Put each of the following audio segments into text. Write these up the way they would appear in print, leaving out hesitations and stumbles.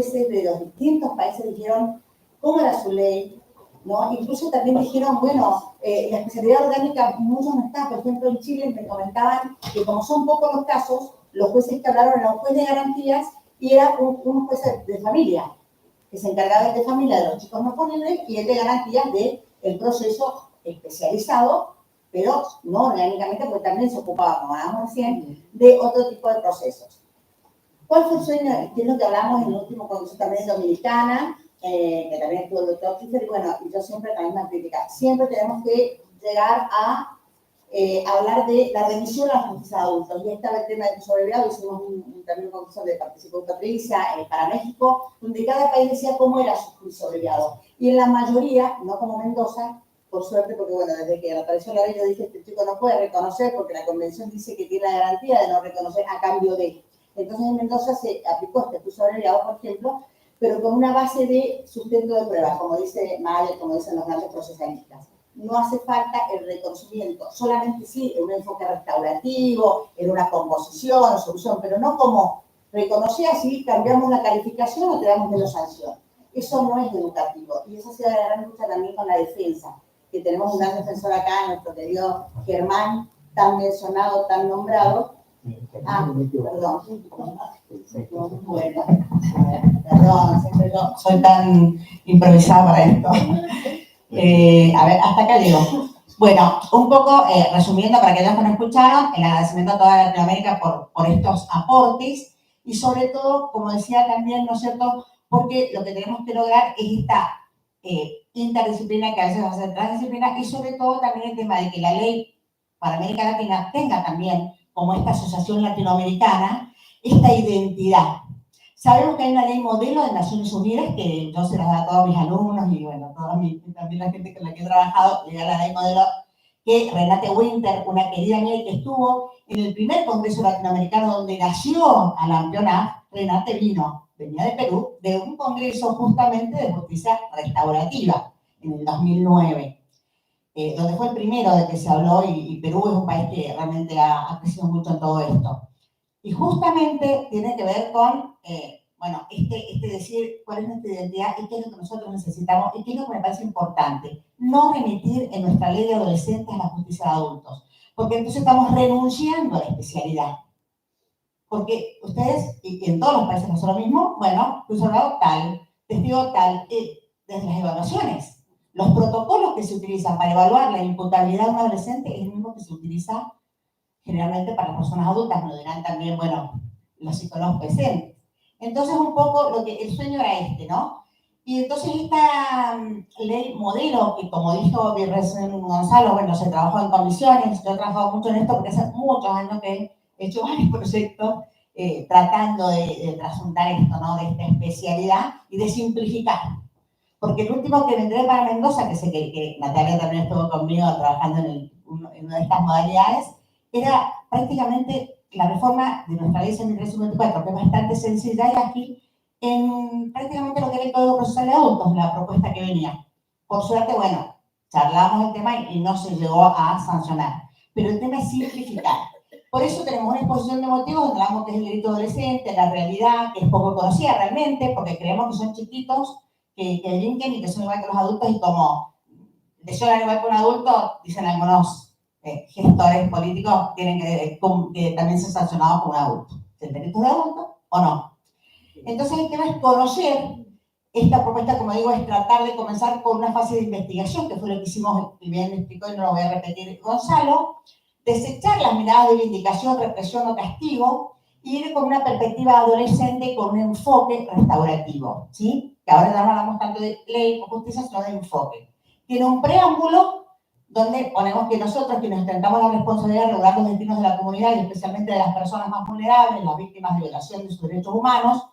de los distintos países dijeron cómo era su ley, ¿no? Incluso también dijeron, bueno, la especialidad orgánica muchos no está. Por ejemplo, en Chile me comentaban que como son pocos los casos, los jueces que hablaron eran un juez de garantías y era un juez de familia, que se encargaba de familia de los chicos no punibles y el de garantías del proceso especializado, pero no orgánicamente, porque también se ocupaba, como hablábamos recién, de otro tipo de procesos. ¿Cuál fue el sueño? Que es lo que hablamos en el último congreso también Dominicana, que también estuvo el doctor Kiefer, y bueno, y yo siempre la misma crítica. Siempre tenemos que llegar a hablar de la remisión a la justicia de adultos. Y estaba el tema de sobrevivado, hicimos también un congreso donde participó Patricia para México, donde cada país decía cómo era su juicio sobrevivado. Y en la mayoría, no como Mendoza, por suerte, porque bueno, desde que apareció la ley yo dije, este chico no puede reconocer porque la convención dice que tiene la garantía de no reconocer a cambio de. Entonces en Mendoza se aplicó este juicio sobrevivado, por ejemplo, pero con una base de sustento de pruebas, como dice Mayer, como dicen los grandes procesalistas. No hace falta el reconocimiento, solamente sí en un enfoque restaurativo, en una composición o solución, pero no como reconocer así, cambiamos la calificación o te damos menos sanción. Eso no es educativo y eso se da la gran lucha también con la defensa, que tenemos un gran defensor acá, nuestro querido Germán, tan mencionado, tan nombrado. Perdón. Bueno, perdón, siempre yo soy tan improvisada para esto. A ver, hasta acá llego. Bueno, un poco resumiendo para aquellos que no escucharon, el agradecimiento a toda Latinoamérica por estos aportes y sobre todo, como decía también, ¿no es cierto?, porque lo que tenemos que lograr es esta interdisciplina que a veces va a ser transdisciplina y sobre todo también el tema de que la ley para América Latina tenga también, como esta asociación latinoamericana, esta identidad. Sabemos que hay una ley modelo de Naciones Unidas, que yo se las doy a todos mis alumnos y bueno, también la gente con la que he trabajado, le da la ley modelo, que Renate Winter, una querida amiga que estuvo en el primer Congreso Latinoamericano donde nació a la Ampiona, Renate venía de Perú, de un congreso justamente de justicia restaurativa en el 2009. Donde fue el primero de que se habló y Perú es un país que realmente ha crecido mucho en todo esto. Y justamente tiene que ver con, bueno, decir cuál es nuestra identidad y qué es lo que nosotros necesitamos y qué es lo que me parece importante. No remitir en nuestra ley de adolescentes a la justicia de adultos, porque entonces estamos renunciando a la especialidad. Porque ustedes, y en todos los países no es lo mismo, bueno, juzgado tal, testigo tal, desde las evaluaciones. Los protocolos que se utilizan para evaluar la imputabilidad de un adolescente es el mismo que se utiliza generalmente para las personas adultas, me lo dirán también, bueno, los psicólogos presentes. Entonces, un poco lo que el sueño era ¿no? Y entonces esta ley modelo, que como dijo recién Gonzalo, bueno, se trabajó en comisiones, yo he trabajado mucho en esto porque hace muchos años que he hecho varios proyectos tratando de trasuntar esto, ¿no? De esta especialidad y de simplificar. Porque el último que vendré para Mendoza, que sé que Natalia también estuvo conmigo trabajando en una de estas modalidades, era prácticamente la reforma de nuestra ley 6354, que es bastante sencilla y ágil, en prácticamente lo que era el Código Procesal de Adultos, la propuesta que venía. Por suerte, bueno, charlamos el tema y no se llegó a sancionar. Pero el tema es simplificar. Por eso tenemos una exposición de motivos donde hablamos que es el delito adolescente, la realidad, que es poco conocida realmente, porque creemos que son chiquitos, que delinquen y que son igual que los adultos, y como lesionan igual que un adulto, dicen algunos gestores políticos, tienen que también ser sancionados como un adulto. ¿El delito es de adulto o no? Entonces el tema es conocer. Esta propuesta, como digo, es tratar de comenzar con una fase de investigación, que fue lo que hicimos, y bien explicó y no lo voy a repetir Gonzalo, desechar las miradas de vindicación, represión o castigo, y ir con una perspectiva adolescente con un enfoque restaurativo, ¿sí? Que ahora ya no hablamos tanto de ley o justicia, sino de enfoque. Tiene un preámbulo donde ponemos que nosotros, que nos intentamos la responsabilidad de lograr los destinos de la comunidad y especialmente de las personas más vulnerables, las víctimas de violación de sus derechos humanos,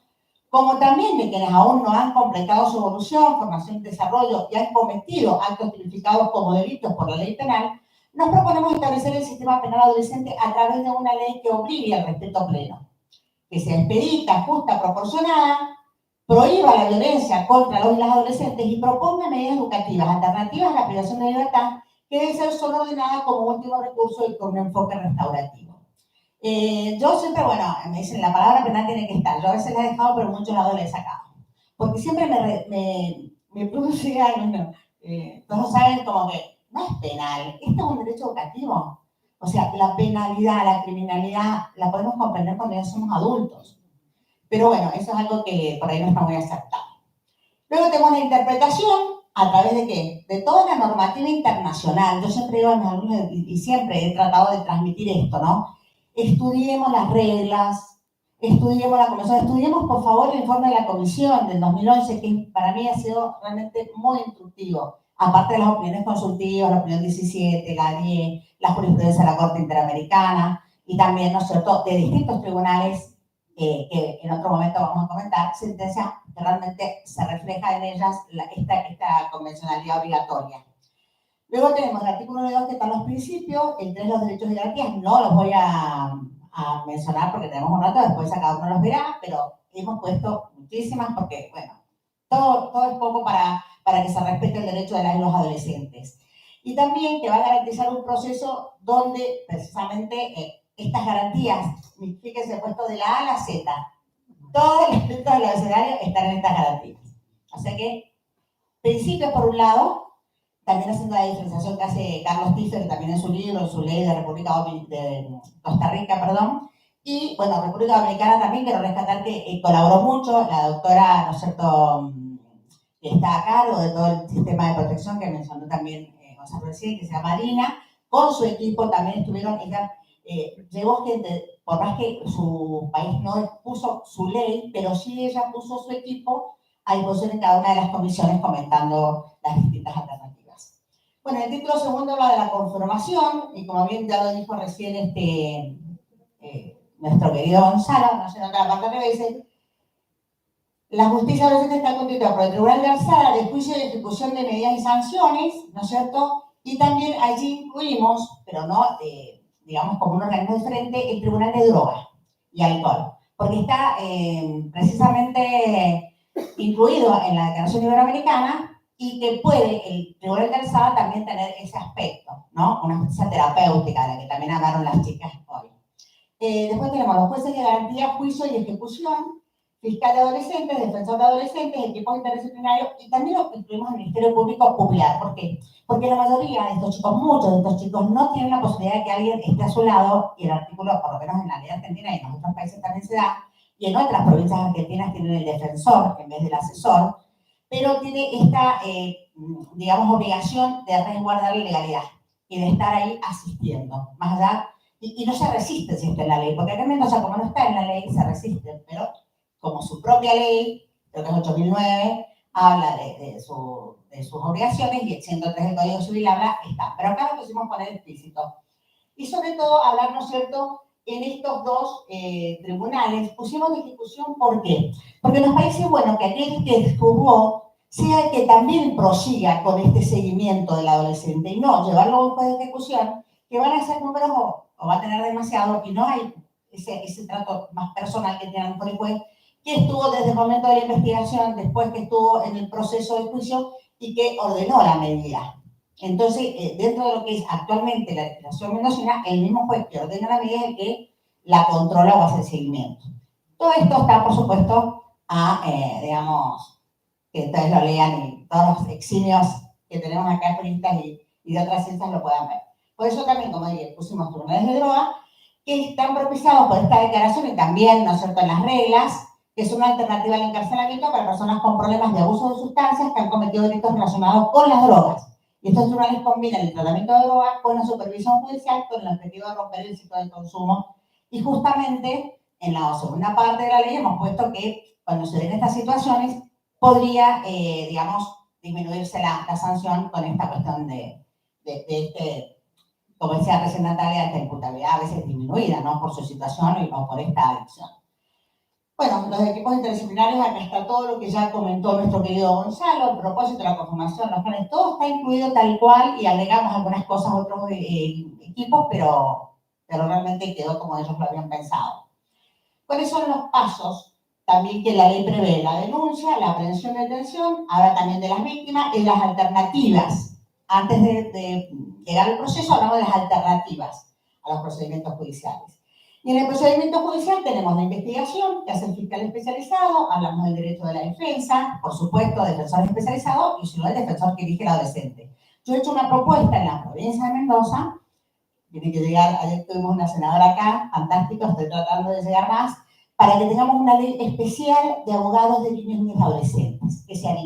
como también de quienes aún no han completado su evolución, formación y desarrollo y han cometido actos tipificados como delitos por la ley penal, nos proponemos establecer el sistema penal adolescente a través de una ley que obligue al respeto pleno, que sea expedita, justa, proporcionada, prohíba la violencia contra los y las adolescentes y proponga medidas educativas alternativas a la privación de libertad que deben ser solo ordenadas como último recurso y con un enfoque restaurativo. Yo siempre, bueno, me dicen la palabra penal tiene que estar. Yo a veces la he dejado, pero muchos lados la he sacado. porque siempre me produce algo, todos saben como que no es penal, esto es un derecho educativo. O sea, la penalidad, la criminalidad, la podemos comprender cuando ya somos adultos. Pero bueno, eso es algo que por ahí no está muy aceptado. Luego tenemos la interpretación, ¿a través de qué? De toda la normativa internacional. Yo siempre digo a mis alumnos, y siempre he tratado de transmitir esto, ¿no? Estudiemos las reglas, estudiemos la comisión, estudiemos por favor el informe de la comisión del 2011, que para mí ha sido realmente muy instructivo. Aparte de las opiniones consultivas, la opinión 17, la 10, la jurisprudencia de la Corte Interamericana, y también, ¿no es cierto?, de distintos tribunales que en otro momento vamos a comentar, sentencias que realmente se refleja en ellas esta convencionalidad obligatoria. Luego tenemos el artículo 1 que están los principios, el 3 los derechos y garantías, no los voy a mencionar porque tenemos un rato, después cada uno los verá, pero hemos puesto muchísimas porque, bueno, todo es poco para que se respete el derecho de los adolescentes. Y también que va a garantizar un proceso donde precisamente estas garantías, fíjense, puesto de la A a la Z, todos los aspectos del abecedario están en estas garantías. O sea que, principios por un lado, también haciendo la diferenciación que hace Carlos Tiffer también en su libro, en su ley de de Costa Rica, perdón, y bueno, República Dominicana también quiero rescatar que colaboró mucho la doctora, ¿no es cierto?, que está a cargo de todo el sistema de protección que mencionó también Gonzalo recién, que se llama Marina, con su equipo también estuvieron, ella llevó gente, por más que su país no puso su ley, pero sí ella puso su equipo a disposición en cada una de las comisiones comentando las distintas alternativas. Bueno, el título segundo habla de la conformación, y como bien ya lo dijo recién nuestro querido Gonzalo, no sé, en otra parte que dice, la justicia adolescente está constituida por el Tribunal de Alzada de juicio y ejecución de medidas y sanciones, ¿no es cierto? Y también allí incluimos, pero no, digamos, como un organismo diferente, el Tribunal de Drogas y Alcohol, porque está precisamente incluido en la Declaración Iberoamericana y que puede el Tribunal de Alzada también tener ese aspecto, ¿no? Una justicia terapéutica, de la que también hablaron las chicas hoy. Después tenemos los jueces de garantía, juicio y ejecución, fiscal de adolescentes, defensor de adolescentes, equipos interdisciplinarios, y también lo incluimos en el Ministerio Público Popular. ¿Por qué? Porque la mayoría de estos chicos, muchos de estos chicos, no tienen la posibilidad de que alguien esté a su lado, y el artículo, por lo menos en la ley argentina y en otros países también se da, y en otras provincias argentinas tienen el defensor en vez del asesor, pero tiene esta, digamos, obligación de resguardar la legalidad y de estar ahí asistiendo, más allá, y no se resiste si está en la ley, porque acá en Mendoza, como no está en la ley, se resiste, pero como su propia ley, creo que es 8009, habla de sus obligaciones, y el 103 del Código Civil habla, está. Pero acá lo quisimos poner explícito. Y sobre todo hablar, ¿no es cierto?, en estos dos tribunales pusimos de ejecución. ¿Por qué? Porque nos parece bueno que aquel que juzgó sea el que también prosiga con este seguimiento del adolescente y no llevarlo a un juez de ejecución, que van a ser números o va a tener demasiado, y no hay ese trato más personal que tienen con el juez, que estuvo desde el momento de la investigación, después que estuvo en el proceso de juicio y que ordenó la medida. Entonces, dentro de lo que es actualmente la legislación mendocina, el mismo juez que ordena la medida es el que la controla o hace el seguimiento. Todo esto está, por supuesto, digamos, que ustedes lo lean y todos los eximios que tenemos acá, juristas y de otras ciencias lo puedan ver. Por eso también, como dije, pusimos tribunales de droga que están propiciados por esta declaración y también, ¿no es cierto?, en las reglas, que es una alternativa al encarcelamiento para personas con problemas de abuso de sustancias que han cometido delitos relacionados con las drogas. Y estos tribunales combinan el tratamiento de drogas con la supervisión judicial con el objetivo de romper el ciclo de consumo. Y justamente en la segunda parte de la ley hemos puesto que cuando se den estas situaciones podría, digamos, disminuirse la sanción con esta cuestión de como decía recién Natalia, esta imputabilidad a veces disminuida, ¿no?, por su situación o por esta adicción. Bueno, los equipos interdisciplinarios, acá está todo lo que ya comentó nuestro querido Gonzalo, el propósito, la conformación, los planes, todo está incluido tal cual, y agregamos algunas cosas a otros equipos, pero realmente quedó como ellos lo habían pensado. ¿Cuáles son los pasos también que la ley prevé? La denuncia, la aprehensión de detención, habla también de las víctimas y las alternativas. Antes de llegar al proceso, hablamos de las alternativas a los procedimientos judiciales. Y en el procedimiento judicial tenemos la investigación, que hace el fiscal especializado, hablamos del derecho de la defensa, por supuesto, defensor especializado, y si no, el defensor que elige al adolescente. Yo he hecho una propuesta en la provincia de Mendoza, tiene que llegar, ayer tuvimos una senadora acá, fantástico, estoy tratando de llegar más, para que tengamos una ley especial de abogados de niños y niñas adolescentes, que sean,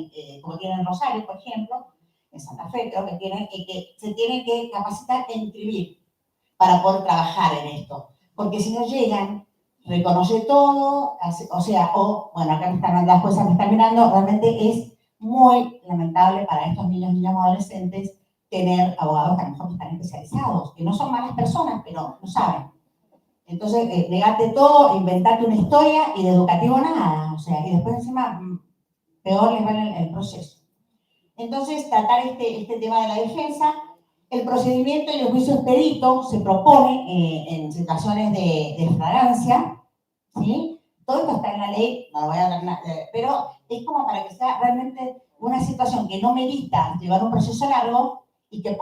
como tienen en Rosario, por ejemplo, en Santa Fe, creo que tienen, que se tienen que capacitar e inscribir para poder trabajar en esto. Porque si no llegan, reconoce todo, bueno, acá me están, las cosas me están mirando, realmente es muy lamentable para estos niños y niñas adolescentes tener abogados que a lo mejor están especializados, que no son malas personas, pero no saben. Entonces, negate todo, inventate una historia y de educativo nada, o sea, y después encima peor les va el proceso. Entonces, tratar este tema de la defensa. El procedimiento y el juicio expedito se propone en situaciones de flagrancia, ¿sí? Todo esto está en la ley, no lo voy a hablar, pero es como para que sea realmente una situación que no merita llevar un proceso largo y que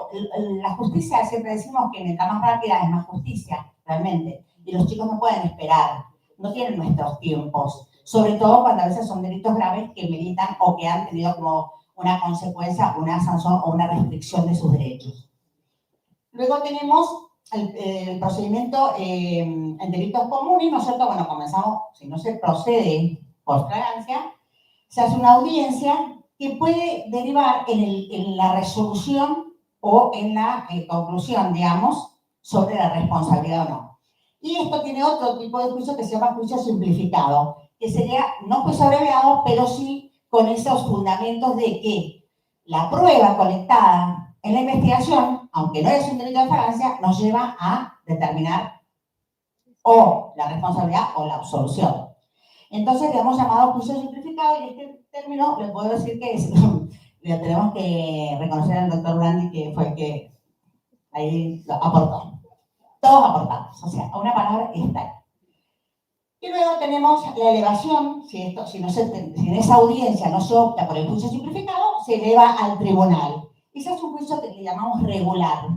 la justicia, siempre decimos que mientras más rápida es más justicia, realmente. Y los chicos no pueden esperar, no tienen nuestros tiempos, sobre todo cuando a veces son delitos graves que meritan o que han tenido como una consecuencia, una sanción o una restricción de sus derechos. Luego tenemos el procedimiento en delitos comunes. Nosotros, bueno, comenzamos, si no se procede por flagrancia, se hace una audiencia que puede derivar en la resolución o en la conclusión, digamos, sobre la responsabilidad o no. Y esto tiene otro tipo de juicio que se llama juicio simplificado, que sería no juicio abreviado, pero sí con esos fundamentos de que la prueba colectada en la investigación, aunque no es un delito de flagrancia, nos lleva a determinar o la responsabilidad o la absolución. Entonces le hemos llamado juicio simplificado y este término le puedo decir que le tenemos que reconocer al doctor Brandi, que fue el que ahí lo aportó. Todos aportamos, o sea, una palabra está. Y luego tenemos la elevación, si en esa audiencia no se opta por el juicio simplificado, se eleva al tribunal. Ese es un juicio que le llamamos regular.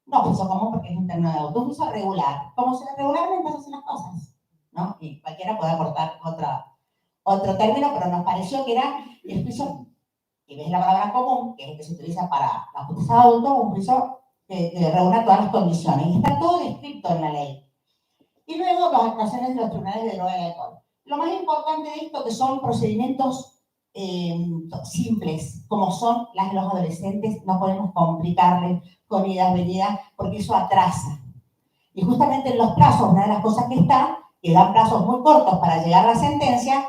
No juicio común porque es un término de auto, un juicio regular. Como se regularmente se hacen las cosas, ¿no? Y cualquiera puede aportar otro término, pero nos pareció que era el juicio, que ves la palabra común, que es el que se utiliza para la justicia de adulto, un juicio que reúna todas las condiciones. Y está todo descrito en la ley. Y luego las actuaciones de los tribunales de droga y alcohol. Lo más importante de esto que son procedimientos simples, como son las de los adolescentes, no podemos complicarles con idas, venidas, porque eso atrasa. Y justamente en los plazos, una de las cosas que está, que dan plazos muy cortos para llegar a la sentencia,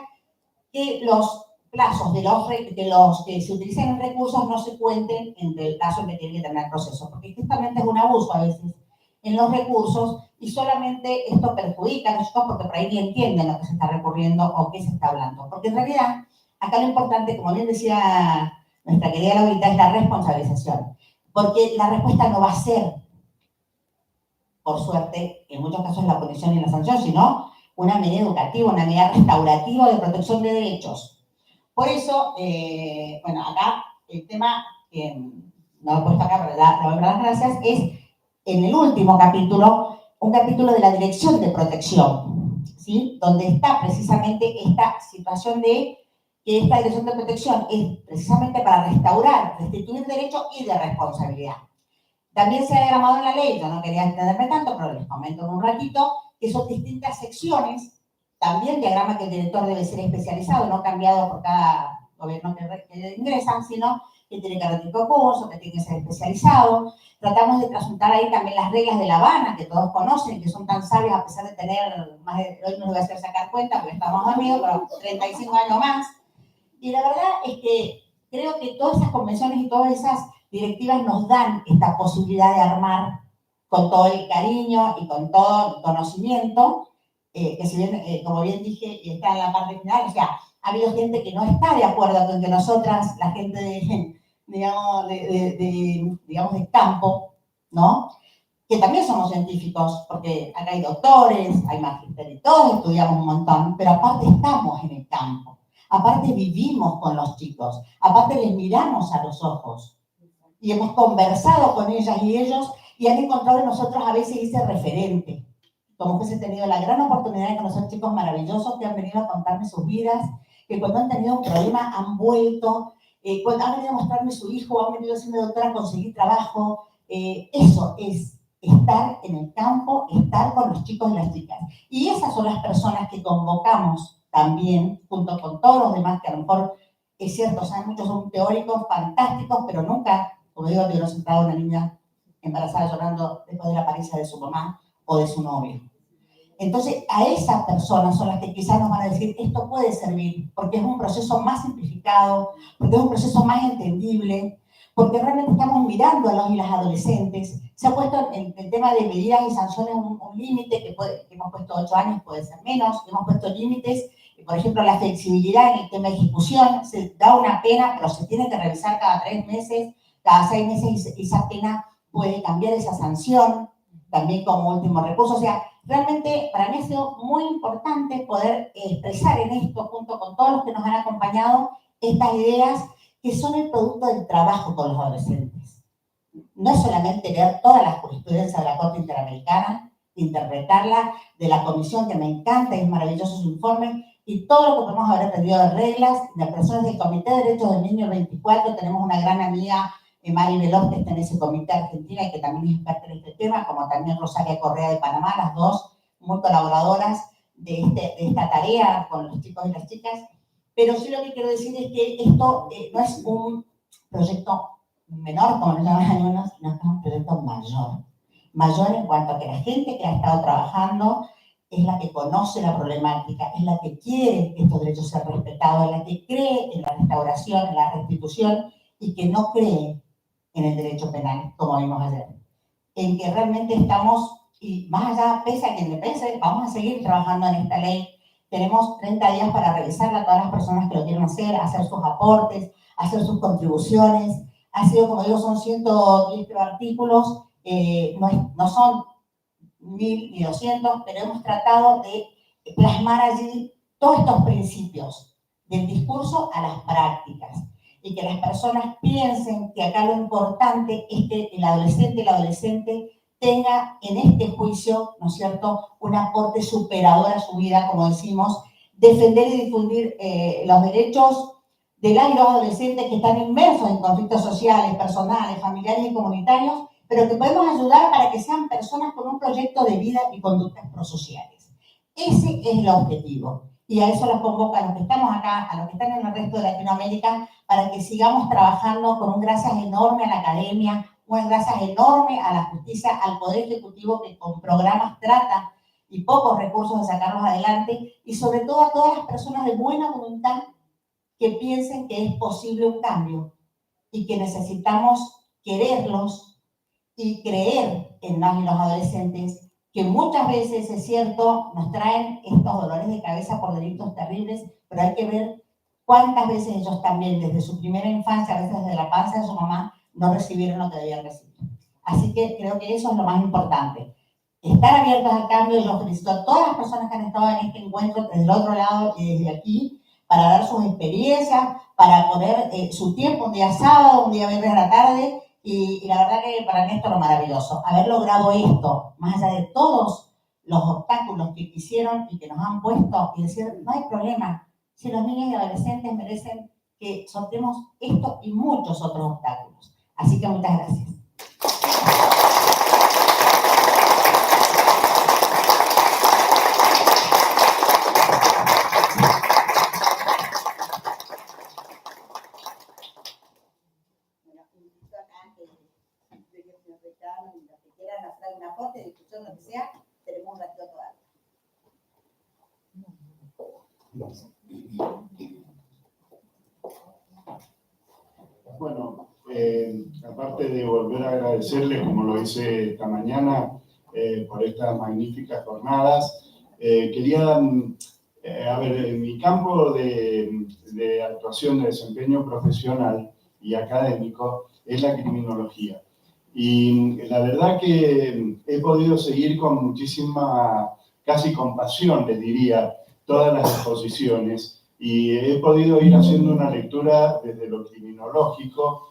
que los plazos de los que se utilizan en recursos no se cuenten entre el plazo en que tiene que terminar el proceso, porque justamente es un abuso a veces en los recursos y solamente esto perjudica a los chicos porque por ahí ni entienden lo que se está recurriendo o qué se está hablando. Porque en realidad, acá lo importante, como bien decía nuestra querida Laurita, es la responsabilización. Porque la respuesta no va a ser, por suerte, en muchos casos la punición y la sanción, sino una medida educativa, una medida restaurativa de protección de derechos. Por eso, bueno, acá el tema, que no lo he puesto acá, pero le voy a dar las gracias, es en el último capítulo, un capítulo de la Dirección de Protección, ¿sí? Donde está precisamente esta situación de que esta Dirección de Protección es precisamente para restaurar, restituir derechos y de responsabilidad. También se ha diagramado en la ley, yo no quería extenderme tanto, pero les comento en un ratito, que son distintas secciones, también diagrama que el director debe ser especializado, no cambiado por cada gobierno que ingresan, sino que tiene que rendir concurso, que tiene que ser especializado. Tratamos de transmutar ahí también las reglas de La Habana, que todos conocen, que son tan sabias a pesar de tener más de, hoy no les voy a hacer sacar cuenta porque estamos amigos, pero 35 años más. Y la verdad es que creo que todas esas convenciones y todas esas directivas nos dan esta posibilidad de armar con todo el cariño y con todo el conocimiento, que si bien, como bien dije, está en la parte final, o sea, ha habido gente que no está de acuerdo con que nosotras, la gente de, digamos, de campo, ¿no? Que también somos científicos, porque acá hay doctores, hay magísteres, todos estudiamos un montón, pero aparte estamos en el campo, aparte vivimos con los chicos, aparte les miramos a los ojos y hemos conversado con ellas y ellos y han encontrado en nosotros a veces ese referente, como juez he tenido la gran oportunidad de conocer chicos maravillosos que han venido a contarme sus vidas, que cuando han tenido un problema han vuelto, cuando han venido a mostrarme su hijo, han venido siendo doctora a conseguir trabajo. Eso es estar en el campo, estar con los chicos y las chicas. Y esas son las personas que convocamos también, junto con todos los demás, que a lo mejor es cierto, saben, muchos son teóricos fantásticos, pero nunca, como digo, tuvieron sentado una niña embarazada llorando después de la pariza de su mamá o de su novio. Entonces, a esas personas son las que quizás nos van a decir, esto puede servir, porque es un proceso más simplificado, porque es un proceso más entendible, porque realmente estamos mirando a los y las adolescentes. Se ha puesto en el tema de medidas y sanciones un límite que hemos puesto 8 años, puede ser menos, hemos puesto límites, por ejemplo, la flexibilidad en el tema de ejecución, se da una pena, pero se tiene que revisar cada 3 meses, cada 6 meses, y esa pena puede cambiar esa sanción, también como último recurso. O sea, realmente para mí ha sido muy importante poder expresar en esto, junto con todos los que nos han acompañado, estas ideas que son el producto del trabajo con los adolescentes. No es solamente leer toda la jurisprudencia de la Corte Interamericana, interpretarla, de la comisión, que me encanta y es maravilloso su informe, y todo lo que podemos haber aprendido de reglas, de personas del Comité de Derechos del Niño 24, tenemos una gran amiga, Mari Veloz, que está en ese comité argentina y que también es experta en este tema, como también Rosaria Correa de Panamá, las dos muy colaboradoras de esta tarea con los chicos y las chicas. Pero sí lo que quiero decir es que esto no es un proyecto menor, como lo llaman algunos, sino que es un proyecto mayor. Mayor en cuanto a que la gente que ha estado trabajando es la que conoce la problemática, es la que quiere que estos derechos sean respetados, es la que cree en la restauración, en la restitución, y que no cree en el derecho penal, como vimos ayer. En que realmente estamos, y más allá, pese a quien le pese, vamos a seguir trabajando en esta ley. Tenemos 30 días para revisarla a todas las personas que lo quieren hacer sus aportes, hacer sus contribuciones. Ha sido, como digo, son 110 artículos, no son 1000 ni 200, pero hemos tratado de plasmar allí todos estos principios, del discurso a las prácticas, y que las personas piensen que acá lo importante es que el adolescente tenga en este juicio, ¿no es cierto?, un aporte superador a su vida, como decimos, defender y difundir los derechos de las y los adolescentes que están inmersos en conflictos sociales, personales, familiares y comunitarios, pero que podemos ayudar para que sean personas con un proyecto de vida y conductas prosociales. Ese es el objetivo. Y a eso los convoco a los que estamos acá, a los que están en el resto de Latinoamérica, para que sigamos trabajando con un gracias enorme a la academia, un gracias enorme a la justicia, al Poder Ejecutivo, que con programas trata y pocos recursos de sacarlos adelante, y sobre todo a todas las personas de buena voluntad que piensen que es posible un cambio y que necesitamos quererlos y creer en las y los adolescentes, que muchas veces, es cierto, nos traen estos dolores de cabeza por delitos terribles, pero hay que ver cuántas veces ellos también, desde su primera infancia, a veces desde la panza de su mamá, no recibieron lo que debían recibir. Así que creo que eso es lo más importante. Estar abiertos al cambio, y los felicito a todas las personas que han estado en este encuentro, desde el otro lado y desde aquí, para dar sus experiencias, para poner su tiempo, un día sábado, un día viernes a la tarde. Y la verdad que para mí esto es lo maravilloso, haber logrado esto, más allá de todos los obstáculos que quisieron y que nos han puesto, y decir, no hay problema, si los niños y adolescentes merecen que sorteemos esto y muchos otros obstáculos. Así que muchas gracias. Un aporte, discusión, lo que sea, tenemos un ratito todavía. Bueno, aparte de volver a agradecerles, como lo hice esta mañana, por estas magníficas jornadas, quería, a ver, en mi campo de actuación, de desempeño profesional y académico, es la criminología. Y la verdad que he podido seguir con muchísima, casi compasión, les diría, todas las exposiciones, y he podido ir haciendo una lectura desde lo criminológico,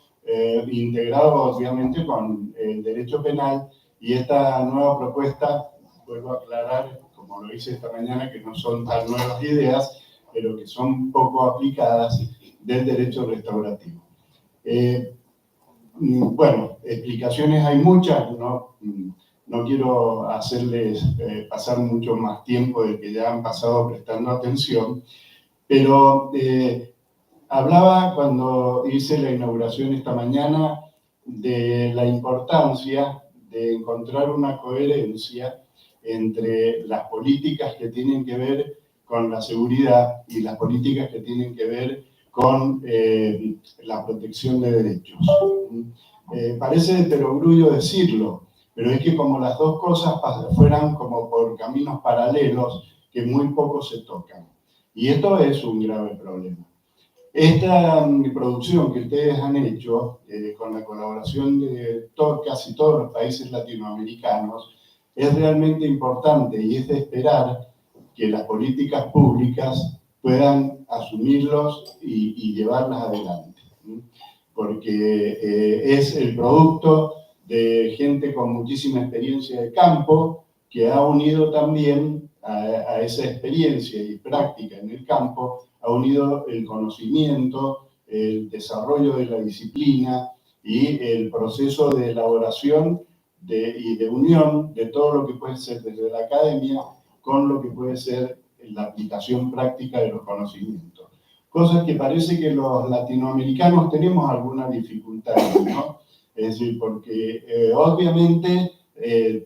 integrado obviamente con el derecho penal, y esta nueva propuesta vuelvo a aclarar, como lo hice esta mañana, que no son tan nuevas ideas, pero que son poco aplicadas del derecho restaurativo. Bueno, explicaciones hay muchas, no quiero hacerles pasar mucho más tiempo del que ya han pasado prestando atención, pero hablaba cuando hice la inauguración esta mañana de la importancia de encontrar una coherencia entre las políticas que tienen que ver con la seguridad y las políticas que tienen que ver con la protección de derechos. Parece de perogrullo decirlo, pero es que como las dos cosas fueran como por caminos paralelos que muy poco se tocan. Y esto es un grave problema. Esta producción que ustedes han hecho con la colaboración de casi todos los países latinoamericanos es realmente importante y es de esperar que las políticas públicas puedan asumirlos y llevarlas adelante, porque es el producto de gente con muchísima experiencia de campo que ha unido también a esa experiencia y práctica en el campo, ha unido el conocimiento, el desarrollo de la disciplina y el proceso de elaboración y de unión de todo lo que puede ser desde la academia con lo que puede ser la aplicación práctica de los conocimientos. Cosas que parece que los latinoamericanos tenemos alguna dificultad, ¿no? Es decir, porque obviamente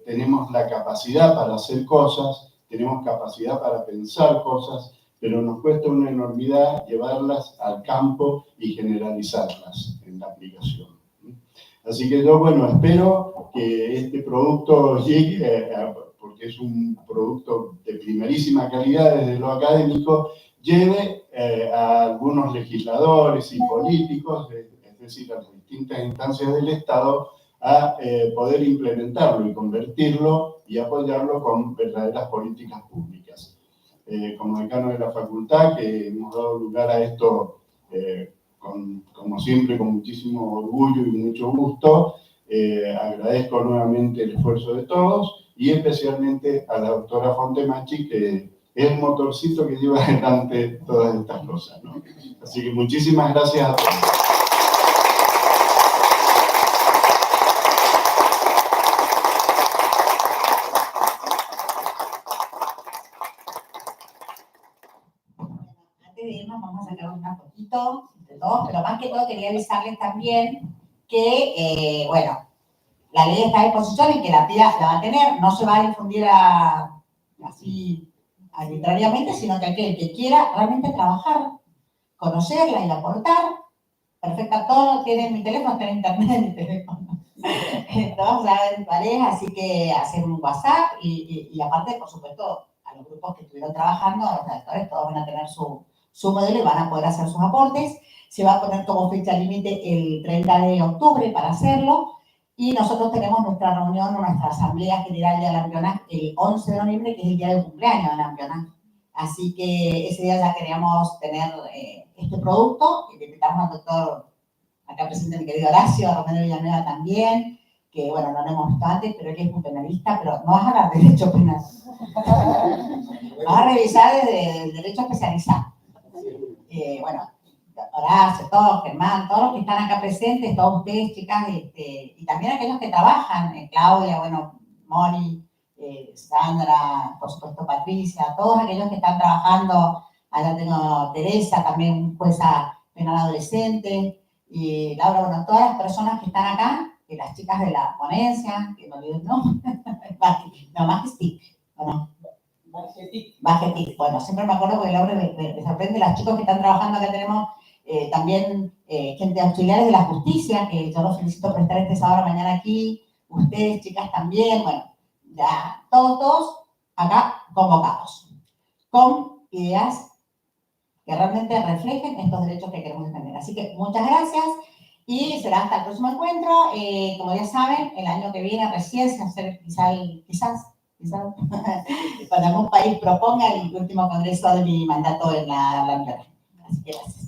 tenemos la capacidad para hacer cosas, tenemos capacidad para pensar cosas, pero nos cuesta una enormidad llevarlas al campo y generalizarlas en la aplicación. Así que yo, bueno, espero que este producto llegue, porque es un producto de primerísima calidad desde lo académico, lleve a algunos legisladores y políticos, es decir, a las distintas instancias del Estado, a poder implementarlo y convertirlo y apoyarlo con verdaderas políticas públicas. Como decano de la facultad, que hemos dado lugar a esto, como siempre, con muchísimo orgullo y mucho gusto, agradezco nuevamente el esfuerzo de todos y especialmente a la doctora Fontemachi, que es el motorcito que lleva adelante todas estas cosas, ¿no? Así que muchísimas gracias a todos. Vamos a sacar un poquito de todos, pero más que todo quería avisarles también que, bueno, la ley está a disposición y que la PIA la va a tener, no se va a difundir así arbitrariamente, sino que aquel que quiera realmente trabajar, conocerla y aportar, perfecta, todo tiene mi teléfono, está en internet en mi teléfono. Todos saben cuál es, así que hacer un WhatsApp y aparte, por supuesto, a los grupos que estuvieron trabajando, a los redactores, todos van a tener su modelo y van a poder hacer sus aportes. Se va a poner como fecha límite el 30 de octubre para hacerlo y nosotros tenemos nuestra reunión, nuestra asamblea general de Alampiona el 11 de noviembre, que es el día del cumpleaños de Alampiona. Así que ese día ya queríamos tener este producto y le invitamos al doctor, acá presente mi querido Horacio, a Romero Villanueva también, que bueno, no lo hemos visto antes, pero él es un penalista, pero no vas a hablar de derecho penal. Vas a revisar desde el derecho especializado. Bueno, Horacio, todos, Germán, todos los que están acá presentes, todos ustedes, chicas, y también aquellos que trabajan, Claudia, bueno, Moni, Sandra, por supuesto Patricia, todos aquellos que están trabajando, allá tengo Teresa, también jueza penal adolescente, y Laura, bueno, todas las personas que están acá, que las chicas de la ponencia, que no olvido el nombre, Majestic, bueno, Majestic, bueno, siempre me acuerdo porque Laura me sorprende, las chicos que están trabajando, acá tenemos también gente auxiliares de la justicia, que yo los felicito por estar este sábado mañana aquí, ustedes, chicas, también, bueno, ya todos acá convocados, con ideas que realmente reflejen estos derechos que queremos defender. Así que muchas gracias y será hasta el próximo encuentro. Como ya saben, el año que viene recién se va a hacer quizás cuando algún país proponga el último congreso de mi mandato en la Alampiona. Así que gracias.